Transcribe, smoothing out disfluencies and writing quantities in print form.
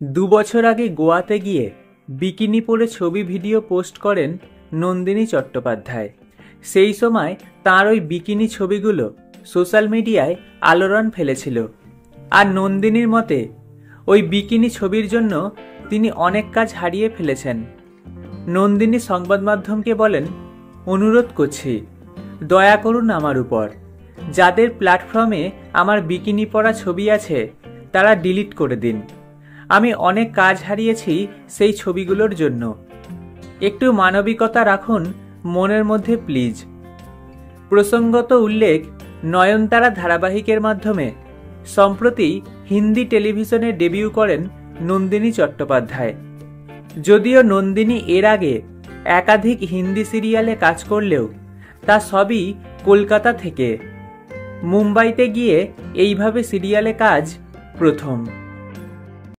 ২ বছর আগে গোয়াতে গিয়ে বিকিনি পরে ছবি ভিডিও পোস্ট করেন নন্দিনী চট্টোপাধ্যায়। সেই সময় তাঁর ওই বিকিনি ছবিগুলো সোশ্যাল মিডিয়ায় আলোড়ন ফেলেছিল। আর নন্দিনীর মতে ওই বিকিনি ছবির জন্য তিনি অনেক কাজ হারিয়ে ফেলেছেন। নন্দিনী সংবাদ মাধ্যমকে বলেন, অনুরোধ করছি, দয়া করুন আমার উপর। যাদের প্ল্যাটফর্মে আমার বিকিনি পরা ছবি আছে তারা ডিলিট করে দিন। আমি অনেক কাজ হারিয়েছি সেই ছবিগুলোর জন্য। একটু মানবিকতা রাখুন মনের মধ্যে প্লিজ। প্রসঙ্গত উল্লেখ, নয়নতারা ধারাবাহিকের মাধ্যমে সম্প্রতি হিন্দি টেলিভিশনে ডেবিউ করেন নন্দিনী চট্টোপাধ্যায়। যদিও নন্দিনী এর আগে একাধিক হিন্দি সিরিয়ালে কাজ করলেও তা সবই কলকাতা থেকে। মুম্বাইতে গিয়ে এইভাবে সিরিয়ালে কাজ প্রথম।